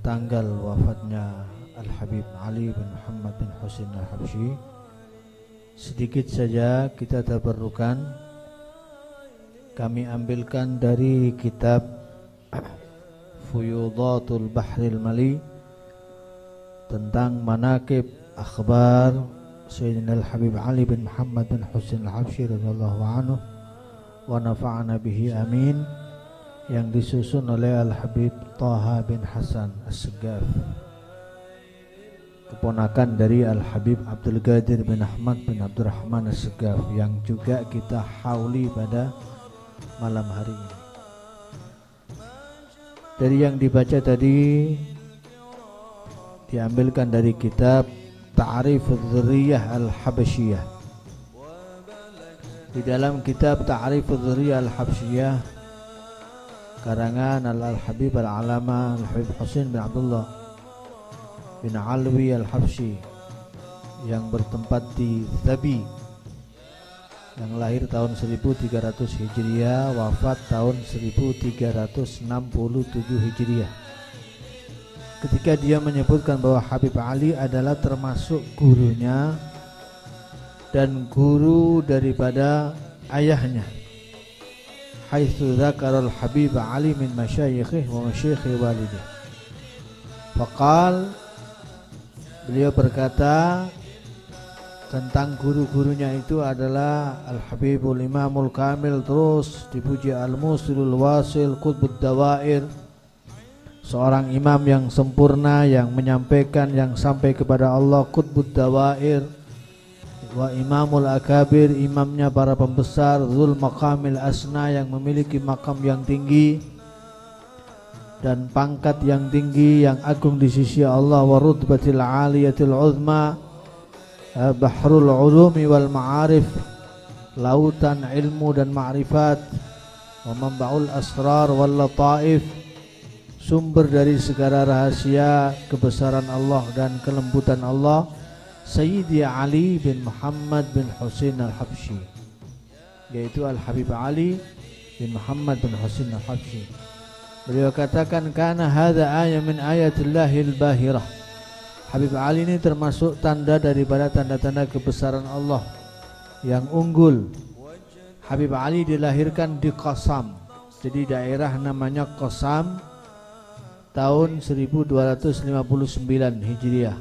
tanggal wafatnya Al-Habib Ali bin Muhammad bin Husin Al-Habsyi, sedikit saja kita tabarrukan. Kami ambilkan dari kitab Fuyudatul Bahril Mali tentang manaqib akhbar Sayyidina Al-Habib Ali bin Muhammad bin Husin Al-Habsyi radhiyallahu anhu wa nafa'ana bihi amin, yang disusun oleh Al-Habib Thaha bin Hasan As-Segaf, keponakan dari Al-Habib Abdul Qadir bin Ahmad bin Abdurrahman As-Segaf, yang juga kita hauli pada malam hari ini. Dari yang dibaca tadi diambilkan dari kitab Ta'rifudz Dzurriyyah Al-Habasyiyah. Di dalam kitab Ta'rifudz Dzurriyyah Al-Habasyiyah karangan Al-Habib Al-Alama Al-Habib Husin bin Abdullah bin Alwi Al-Habsyi yang bertempat di Thabi, yang lahir tahun 1300 Hijriah, wafat tahun 1367 Hijriah. Ketika dia menyebutkan bahwa Habib Ali adalah termasuk gurunya dan guru daripada ayahnya, haitsu dzakara al-Habib Ali min masyayikhihi wa masyayikhi walidih. Faqal, beliau berkata tentang guru-gurunya itu adalah Al-Habibul Imamul Kamil, terus dipuji Al-Musilul Wasil Qutbud Dawair, seorang imam yang sempurna, yang menyampaikan, yang sampai kepada Allah, Qutbud Dawair, wa Imamul Akabir, imamnya para pembesar, Dzul Maqamil Asna, yang memiliki makam yang tinggi dan pangkat yang tinggi, yang agung di sisi Allah, wa Rutbatil Aliyatil Uzma, Bahrul Ulumi wal Ma'arif, lautan ilmu dan ma'rifat, wa Manba'ul Asrar wal Lataif, sumber dari segala rahasia kebesaran Allah dan kelembutan Allah, Sayyidi Ali bin Muhammad bin Husin Al-Habsyi, yaitu Al-Habib Ali bin Muhammad bin Husin Al-Habsyi. Beliau katakan, kana hadza ayat min ayatillahil bahirah. Habib Ali ini termasuk tanda daripada tanda-tanda kebesaran Allah yang unggul. Habib Ali dilahirkan di Qasam, jadi daerah namanya Qasam, tahun 1259 Hijriah.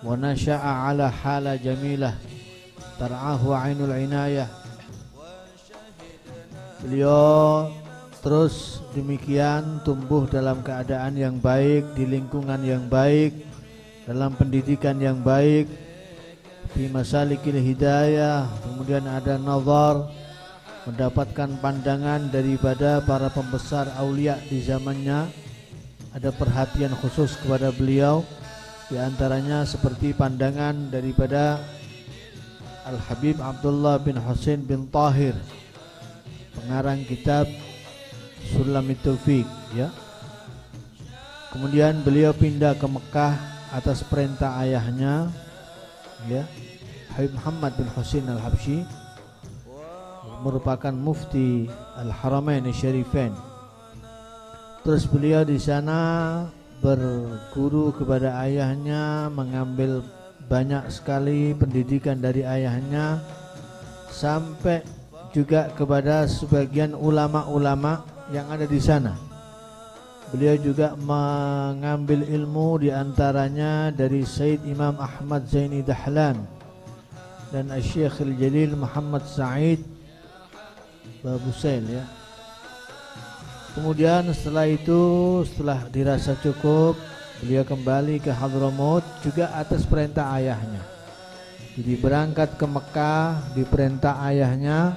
Wa nasya'a ala hala jamilah tar'ahu ainul inayah. Beliau terus demikian tumbuh dalam keadaan yang baik, di lingkungan yang baik, dalam pendidikan yang baik, fi masalikil hidayah. Kemudian ada nazar, mendapatkan pandangan daripada para pembesar aulia di zamannya, ada perhatian khusus kepada beliau, di antaranya seperti pandangan daripada Al-Habib Abdullah bin Husin bin Tahir, pengarang kitab Sulamit Taufiq, ya. Kemudian beliau pindah ke Mekah atas perintah ayahnya, ya, Habib Muhammad bin Husin Al-Habsyi, merupakan mufti Al-Haramain Syarifain. Terus beliau di sana berguru kepada ayahnya, mengambil banyak sekali pendidikan dari ayahnya, sampai juga kepada sebagian ulama-ulama yang ada di sana. Beliau juga mengambil ilmu di antaranya dari Sayyid Imam Ahmad Zaini Dahlan dan Asy-Syaikh Al-Jalil Muhammad Sa'id Babusail, ya. Kemudian setelah itu, setelah dirasa cukup, beliau kembali ke Hadramaut juga atas perintah ayahnya. Jadi berangkat ke Mekah di perintah ayahnya,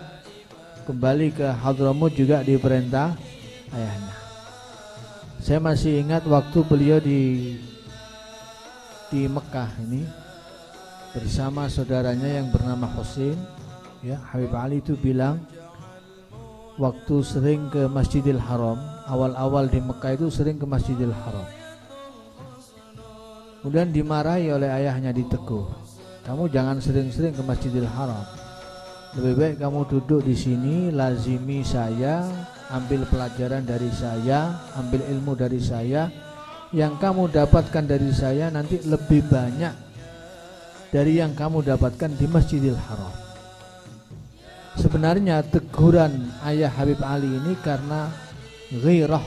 kembali ke Hadramaut juga di perintah ayahnya. Saya masih ingat waktu beliau di Mekah ini bersama saudaranya yang bernama Husin, ya. Habib Ali itu bilang waktu sering ke Masjidil Haram, awal-awal di Mekah itu sering ke Masjidil Haram. Kemudian dimarahi oleh ayahnya, ditegur, kamu jangan sering-sering ke Masjidil Haram, lebih baik kamu duduk di sini, lazimi saya, ambil pelajaran dari saya, ambil ilmu dari saya, yang kamu dapatkan dari saya nanti lebih banyak dari yang kamu dapatkan di Masjidil Haram. Sebenarnya teguran ayah Habib Ali ini karena ghirah,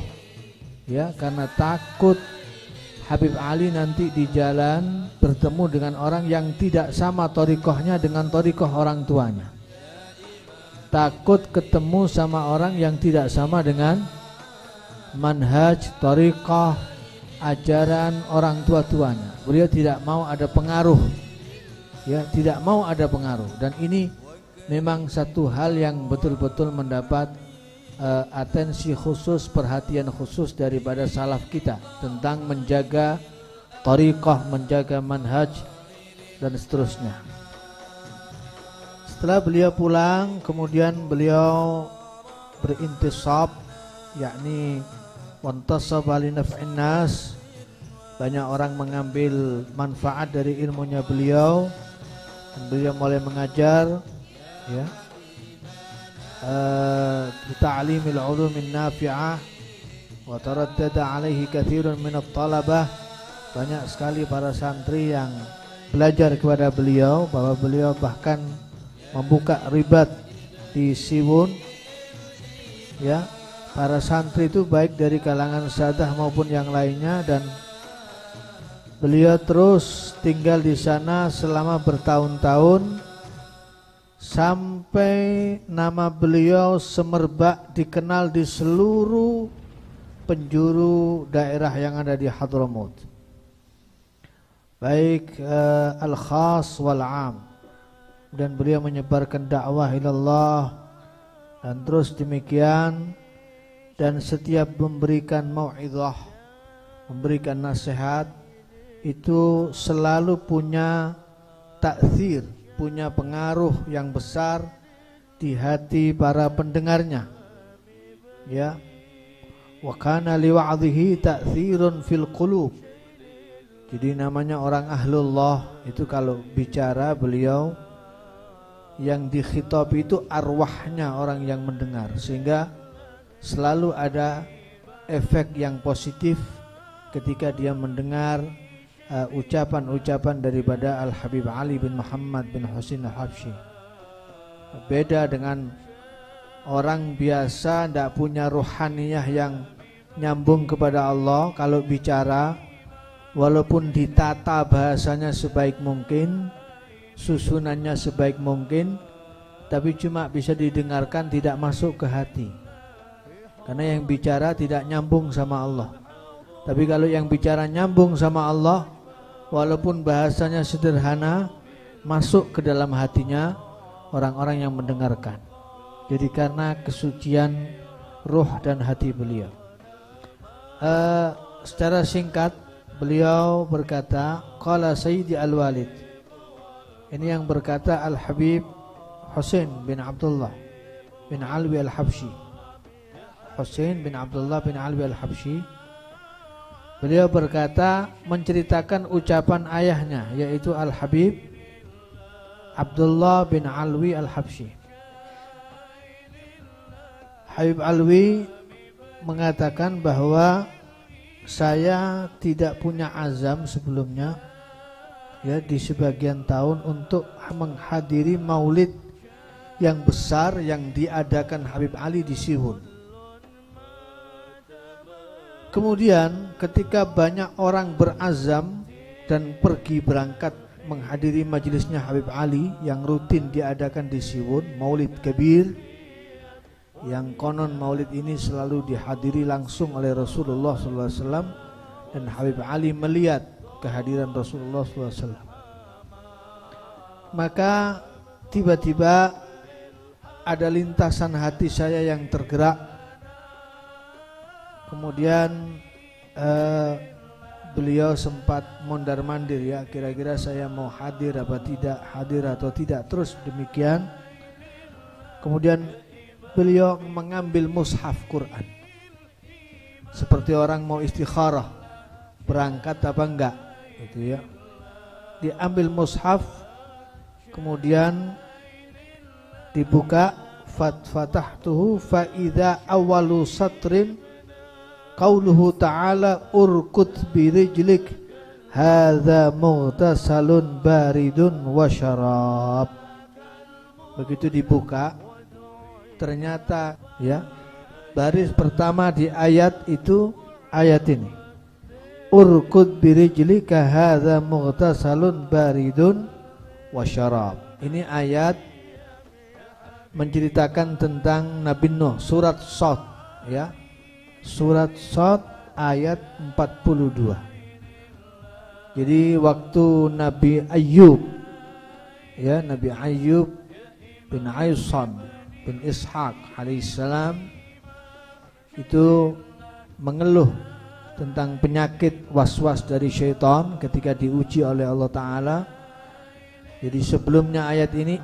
ya, karena takut Habib Ali nanti di jalan bertemu dengan orang yang tidak sama thariqahnya dengan thariqah orang tuanya. Takut ketemu sama orang yang tidak sama dengan manhaj, thariqah, ajaran orang tua-tuanya. Beliau tidak mau ada pengaruh, ya, tidak mau ada pengaruh. Dan ini memang satu hal yang betul-betul mendapat atensi khusus, perhatian khusus daripada salaf kita tentang menjaga thariqah, menjaga manhaj dan seterusnya. Setelah beliau pulang, kemudian beliau berintisab, yakni wantasaba li naf'in nas. Banyak orang mengambil manfaat dari ilmunya beliau, dan beliau mulai mengajar, ya, ta'limil ulumin nafi'ah wa taraddada alaihi katsirun min at-talabah. Banyak sekali para santri yang belajar kepada beliau, bahwa beliau bahkan membuka ribat di Siwun, ya. Para santri itu baik dari kalangan sadah maupun yang lainnya, dan beliau terus tinggal di sana selama bertahun-tahun sampai nama beliau semerbak dikenal di seluruh penjuru daerah yang ada di Hadramaut, baik al-khas wal-am. Dan beliau menyebarkan dakwah ilallah, dan terus demikian. Dan setiap memberikan mau'izah, memberikan nasihat, itu selalu punya ta'thir, punya pengaruh yang besar di hati para pendengarnya, ya. Wa kana liwa'dhihi ta'thirun fil qulub. Jadi namanya orang ahlullah itu kalau bicara, beliau yang dikhitab itu arwahnya orang yang mendengar, sehingga selalu ada efek yang positif ketika dia mendengar ucapan-ucapan daripada Al-Habib Ali bin Muhammad bin Husain Al-Habsyi. Beda dengan orang biasa, tidak punya ruhaniyah yang nyambung kepada Allah. Kalau bicara, walaupun ditata bahasanya sebaik mungkin, susunannya sebaik mungkin, tapi cuma bisa didengarkan, tidak masuk ke hati, karena yang bicara tidak nyambung sama Allah. Tapi kalau yang bicara nyambung sama Allah, walaupun bahasanya sederhana, masuk ke dalam hatinya orang-orang yang mendengarkan. Jadi karena kesucian ruh dan hati beliau. Secara singkat beliau berkata, qala Sayyidi Al-Walid. Ini yang berkata Al-Habib Husain bin Abdullah bin Alwi Al-Habsyi. Husain bin Abdullah bin Alwi Al-Habsyi. Beliau berkata, menceritakan ucapan ayahnya, yaitu Al-Habib Abdullah bin Alwi Al-Habsyi. Habib Alwi mengatakan bahwa saya tidak punya azam sebelumnya, ya, di sebagian tahun untuk menghadiri maulid yang besar yang diadakan Habib Ali di Siwun. Kemudian ketika banyak orang berazam dan pergi berangkat menghadiri majelisnya Habib Ali yang rutin diadakan di Siwun, maulid kabir, yang konon maulid ini selalu dihadiri langsung oleh Rasulullah SAW, dan Habib Ali melihat kehadiran Rasulullah SAW. Maka tiba-tiba ada lintasan hati saya yang tergerak. Kemudian beliau sempat mondar-mandir, ya, kira-kira saya mau hadir apa tidak, hadir atau tidak, terus demikian. Kemudian beliau mengambil mushaf Quran seperti orang mau istikharah, berangkat apa enggak, gitu, ya. Diambil mushaf, kemudian dibuka, fatahtuhu fa idza awwalu satrin qauluhu ta'ala urkut birijlik hadza mughtasalun baridun wa syarab. Begitu dibuka ternyata ya baris pertama di ayat itu ayat ini, urkud birijlika hadza mughtasalun baridun wa syarab. Ini ayat menceritakan tentang Nabi Nuh, surat Shad ya. Surat Shad ayat 42. Jadi waktu Nabi Ayyub ya, Nabi Ayyub bin Aisan bin Ishaq alaihissalam itu mengeluh tentang penyakit was-was dari syaitan ketika diuji oleh Allah Ta'ala. Jadi sebelumnya ayat ini,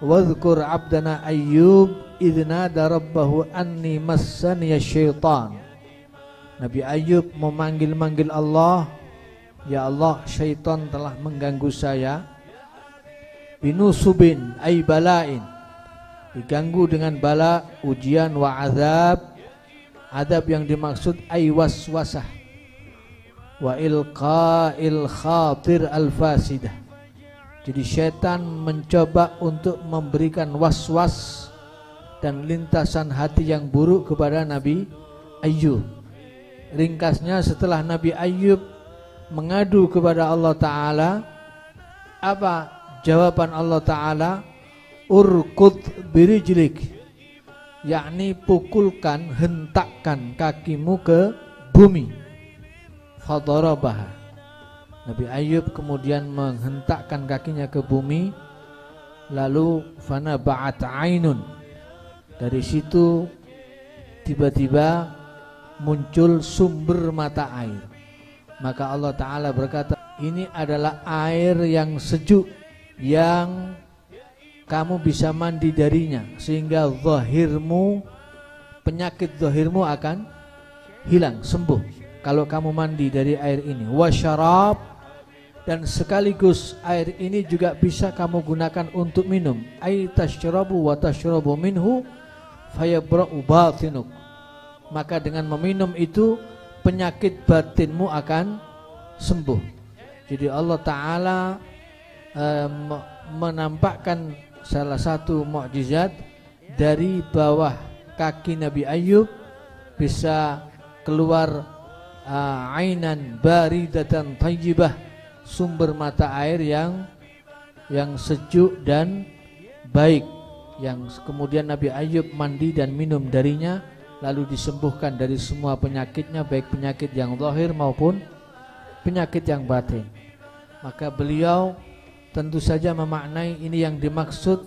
wadhkur abdana Ayyub idnada rabbahu anni massaniya syaitan. Nabi Ayyub memanggil-manggil Allah, ya Allah, syaitan telah mengganggu saya. Binusubin ay balain, diganggu dengan bala, ujian, wa azab, adab yang dimaksud ay waswasah, wa ilqa'il khatir al-fasidah. Jadi syaitan mencoba untuk memberikan was-was dan lintasan hati yang buruk kepada Nabi Ayyub. Ringkasnya, setelah Nabi Ayyub mengadu kepada Allah Ta'ala, apa jawaban Allah Ta'ala? Urkud birijlik, yakni pukulkan, hentakkan kakimu ke bumi. Fadarabaha. Nabi Ayyub kemudian menghentakkan kakinya ke bumi, lalu fana ba'at ainun. Dari situ tiba-tiba muncul sumber mata air. Maka Allah Ta'ala berkata, ini adalah air yang sejuk, yang kamu bisa mandi darinya, sehingga zahirmu, penyakit zahirmu akan hilang, sembuh kalau kamu mandi dari air ini. Wasyarab, dan sekaligus air ini juga bisa kamu gunakan untuk minum. Ay tashrabu wa tashrabu minhu fayabra'u batinuk. Maka dengan meminum itu penyakit batinmu akan sembuh. Jadi Allah Ta'ala menampakkan salah satu mukjizat dari bawah kaki Nabi Ayyub bisa keluar ainan baridatan thayyibah, sumber mata air yang sejuk dan baik, yang kemudian Nabi Ayyub mandi dan minum darinya, lalu disembuhkan dari semua penyakitnya, baik penyakit yang zahir maupun penyakit yang batin. Maka beliau tentu saja memaknai ini yang dimaksud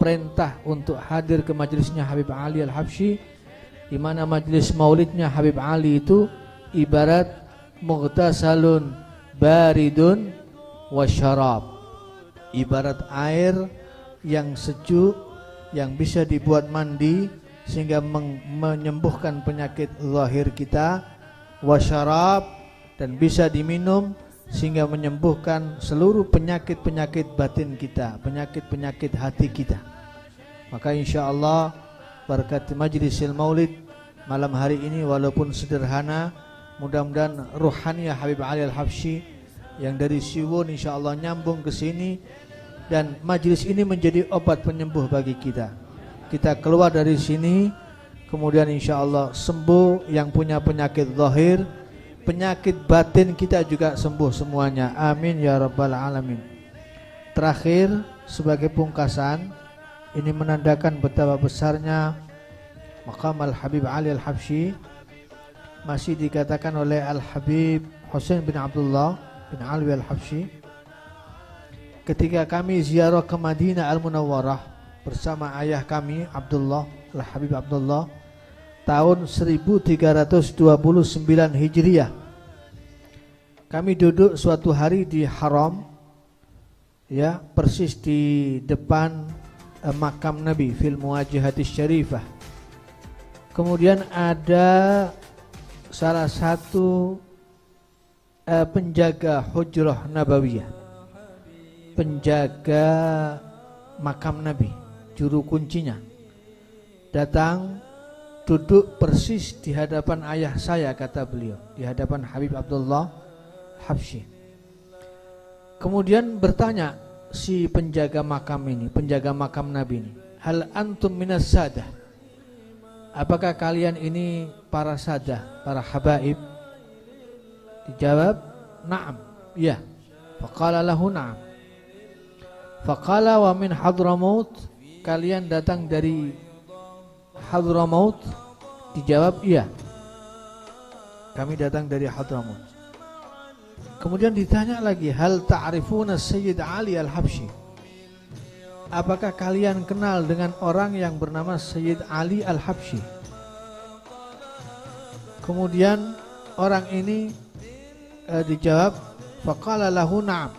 perintah untuk hadir ke majelisnya Habib Ali Al-Habsyi, di mana majelis maulidnya Habib Ali itu ibarat mughtasalun baridun wasyarab, ibarat air yang sejuk yang bisa dibuat mandi sehingga menyembuhkan penyakit zahir kita, wasyarab, dan bisa diminum sehingga menyembuhkan seluruh penyakit-penyakit batin kita, penyakit-penyakit hati kita. Maka insyaallah berkat majlisil maulid malam hari ini, walaupun sederhana, mudah-mudahan ruhaniyah Habib Ali Al-Habsyi yang dari Siwon insyaallah nyambung ke sini, dan majlis ini menjadi obat penyembuh bagi kita. Kita keluar dari sini kemudian insyaallah sembuh, yang punya penyakit zahir, penyakit batin kita juga sembuh semuanya. Amin ya rabbal alamin. Terakhir sebagai pungkasan, ini menandakan betapa besarnya maqam Al-Habib Ali Al-Habsyi, masih dikatakan oleh Al-Habib Husain bin Abdullah bin Alwi Al-Habsyi, ketika kami ziarah ke Madinah Al-Munawwarah bersama ayah kami Abdullah, Al-Habib Abdullah, tahun 1329 Hijriah. Kami duduk suatu hari di Haram, ya, persis di depan makam Nabi fil muwajihatis syarifah. Kemudian ada salah satu penjaga hujrah nabawiyah, penjaga makam Nabi, juru kuncinya, datang duduk persis di hadapan ayah saya, kata beliau, di hadapan Habib Abdullah Habsyi. Kemudian bertanya si penjaga makam ini, penjaga makam Nabi ini, hal antum minas sadah, apakah kalian ini para sadah, para habaib? Dijawab, na'am, ya. Faqala lahu na'am. Faqala wa min Hadramaut, kalian datang dari Hadramaut? Dijawab, iya, kami datang dari Hadramaut. Kemudian ditanya lagi, hal ta'rifuna Sayyid Ali Al-Habsyi, apakah kalian kenal dengan orang yang bernama Sayyid Ali Al-Habsyi? Kemudian orang ini dijawab, faqala lahu na'am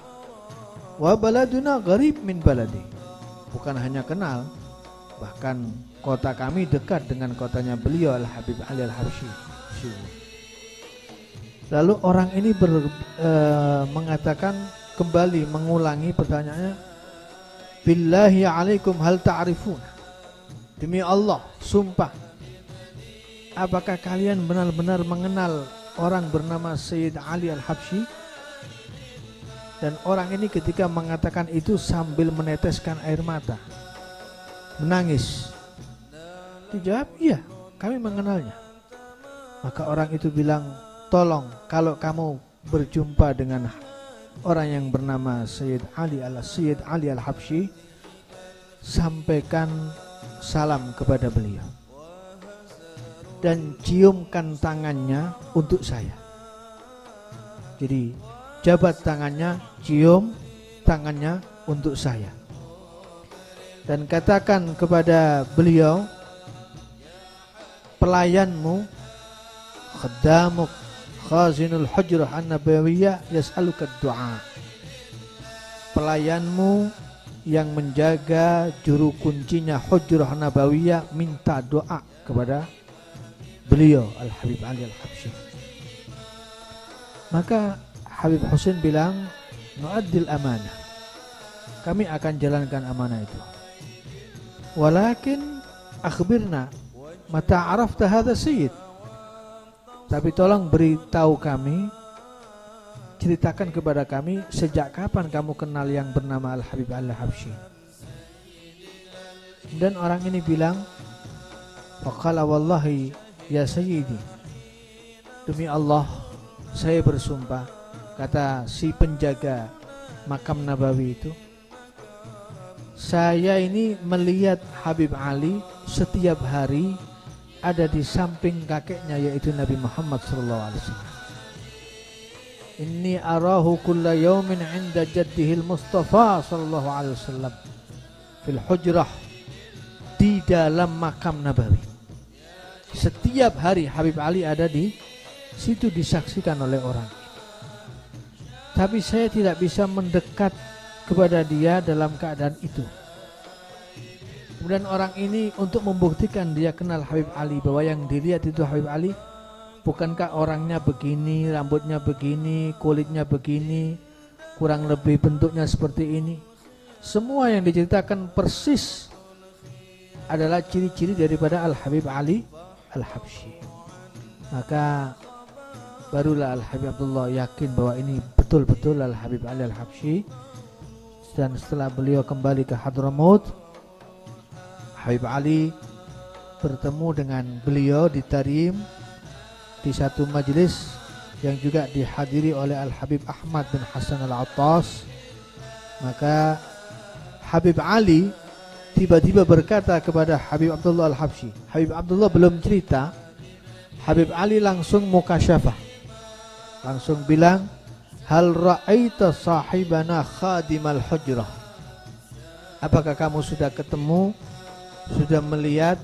wa baladuna gharib min baladi, bukan hanya kenal, bahkan kota kami dekat dengan kotanya beliau Al-Habib Ali Al-Habsyi. Lalu orang ini mengatakan kembali, mengulangi pertanyaannya, billahi alaikum hal ta'rifuna, demi Allah sumpah, apakah kalian benar-benar mengenal orang bernama Sayyid Ali Al-Habsyi? Dan orang ini ketika mengatakan itu sambil meneteskan air mata, menangis. Dijawab, iya, kami mengenalnya. Maka orang itu bilang, tolong kalau kamu berjumpa dengan orang yang bernama Sayyid Ali Al-Habsyi, sampaikan salam kepada beliau dan ciumkan tangannya untuk saya. Jadi jabat tangannya, cium tangannya untuk saya, dan katakan kepada beliau, pelayanmu, khadamuk khazinul hujrah an-nabawiyah yas'aluka du'a, pelayanmu yang menjaga juru kuncinya hujrah nabawiyah minta doa kepada beliau Al-Habib Ali Al-Habsyi. Maka Habib Husain bilang, nu'addil amanah, kami akan jalankan amanah itu. Walakin akhbirna mata arafta hadha sayyid, tapi tolong beritahu kami, ceritakan kepada kami, sejak kapan kamu kenal yang bernama Al-Habib Al-Habsyi? Dan orang ini bilang, faqala wallahi ya sayyidi, demi Allah saya bersumpah, kata si penjaga makam Nabawi itu, saya ini melihat Habib Ali setiap hari ada di samping kakeknya, yaitu Nabi Muhammad SAW. Inni arahu kulla yawmin inda jaddihil Mustafa SAW fil hujrah, di dalam makam Nabawi. Setiap hari Habib Ali ada di situ, disaksikan oleh orang. Tapi saya tidak bisa mendekat kepada dia dalam keadaan itu. Kemudian orang ini untuk membuktikan dia kenal Habib Ali, bahwa yang dilihat itu Habib Ali, bukankah orangnya begini, rambutnya begini, kulitnya begini, kurang lebih bentuknya seperti ini. Semua yang diceritakan persis adalah ciri-ciri daripada Al-Habib Ali Al-Habsyi. Maka barulah Al-Habib Abdullah yakin bahwa ini betul-betul Al-Habib Ali Al-Habsyi. Dan setelah beliau kembali ke Hadramaut, Habib Ali bertemu dengan beliau di Tarim di satu majelis yang juga dihadiri oleh Al-Habib Ahmad bin Hasan Al-Attas. Maka Habib Ali tiba-tiba berkata kepada Habib Abdullah Al-Habsyi, Habib Abdullah belum cerita, Habib Ali langsung mukasyafah, langsung bilang, hal ra'aita sahibana khadimal hujrah, apakah kamu sudah ketemu, sudah melihat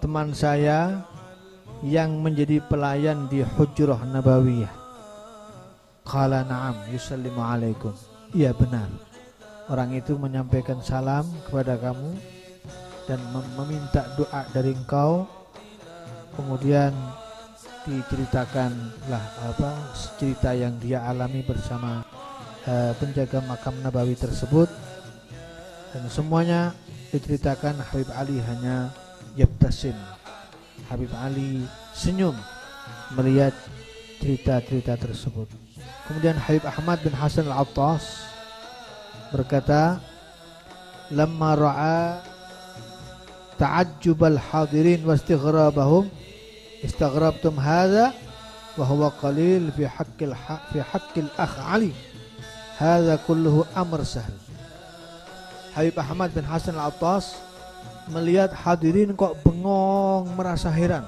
teman saya yang menjadi pelayan di Hujrah Nabawiyah? Qala na'am yusallimu alaikum, iya benar, orang itu menyampaikan salam kepada kamu dan meminta doa dari engkau. Kemudian diceritakanlah cerita yang dia alami bersama penjaga makam Nabawi tersebut, dan semuanya diceritakan. Habib Ali hanya yabtasim, Habib Ali senyum melihat cerita-cerita tersebut. Kemudian Habib Ahmad bin Hasan Al-Attas berkata, lamma ra'a ta'ajjubal hadirin wa istighrabahum istaghrabtum hadha wa huwa qalil fi haqqil akh Ali, hadha kulluhu amr sahl. Habib Ahmad bin Hasan Al-Attas melihat hadirin kok bengong, merasa heran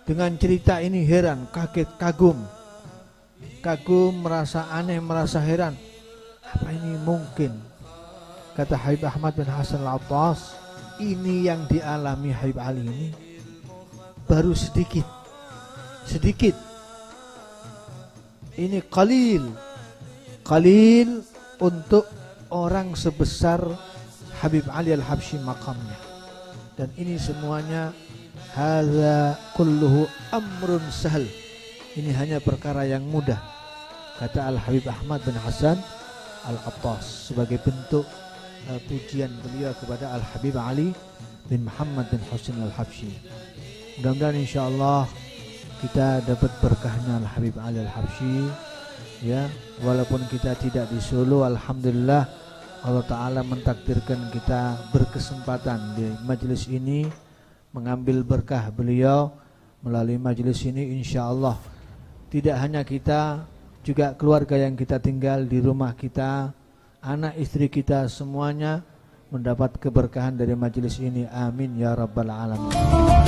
dengan cerita ini, heran, kaget, kagum, merasa aneh, merasa heran. Apa ini mungkin? Kata Habib Ahmad bin Hasan Al-Attas, ini yang dialami Habib Ali ini baru sedikit. Ini qalil untuk orang sebesar Habib Ali Al-Habsyi makamnya. Dan ini semuanya hadza kulluhu amrun sahl. Ini hanya perkara yang mudah, kata Al-Habib Ahmad bin Hasan Al-Attas sebagai bentuk pujian beliau kepada Al-Habib Ali bin Muhammad bin Husain Al-Habsyi. Mudah-mudahan insyaallah kita dapat berkahnya Al-Habib Ali Al-Habsyi, ya, walaupun kita tidak di Solo, alhamdulillah Allah Ta'ala mentakdirkan kita berkesempatan di majelis ini mengambil berkah beliau. Melalui majelis ini insyaallah tidak hanya kita, juga keluarga yang kita tinggal di rumah kita, anak istri kita, semuanya mendapat keberkahan dari majelis ini. Amin ya rabbal alamin.